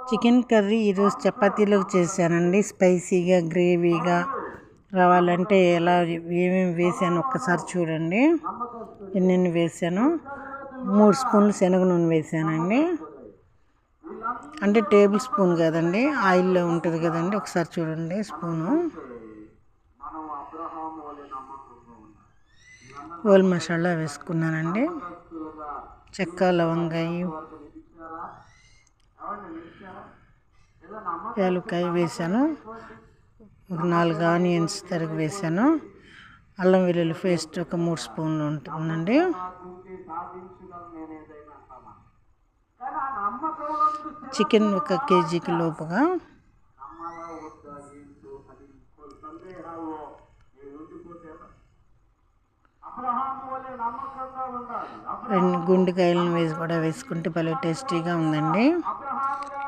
Chicken curry ఈరోజు చపాతీలోకి చేశానండి. స్పైసీగా గ్రేవీగా రావాలంటే ఎలా ఏమేమి వేసాను ఒక్కసారి చూడండి. ఎన్నెన్ని వేసాను. 3 స్పూన్లు శనగ నూనె వేసానండి. అంటే టేబుల్ స్పూన్ కదండి, ఆయిల్లో ఉంటుంది కదండి. ఒకసారి చూడండి స్పూను. హోల్ మసాలా వేసుకున్నానండి. చెక్క లవంగాయి యాలక్కాయ వేసాను. ఒక 4 ఆనియన్స్ తరిగి వేసాను. అల్లం వెల్లుల్లి పేస్ట్ ఒక 3 స్పూన్లు ఉంటుందండి. చికెన్ 1 కేజీకి లోపుగా. రెండు గుండెకాయలను వేసుకుంటే భలే టేస్టీగా ఉందండి.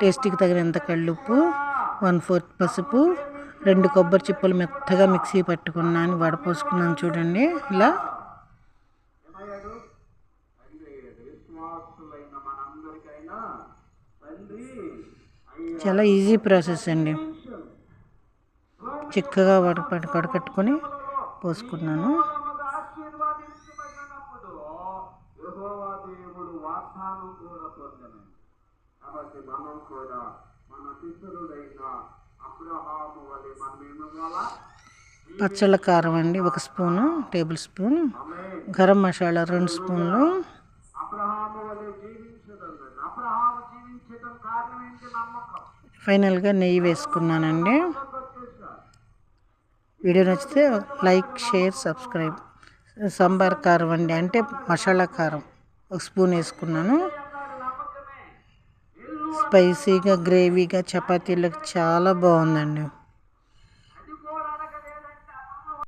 టేస్టీకి తగినంత కల్లుప్పు, 1/4 పసుపు, 2 కొబ్బరి చిప్పలు మెత్తగా మిక్సీ పట్టుకున్నాను, వడపోసుకున్నాను చూడండి. ఇలా చాలా ఈజీ ప్రాసెస్ అండి. చిక్కగా వడకట్టుకొని పోసుకున్నాను. పచ్చళ్ళ కారం అండి 1 spoon, table spoon. Garam masala 2 స్పూన్లు. ఫైనల్గా నెయ్యి వేసుకున్నానండి. వీడియో నచ్చితే లైక్, షేర్, సబ్స్క్రైబ్. సాంబార్ కారం అండి, అంటే మసాలా కారం 1 స్పూన్ వేసుకున్నాను. స్పైసీగా గ్రేవీగా చపాతీలకు చాలా బాగుందండి.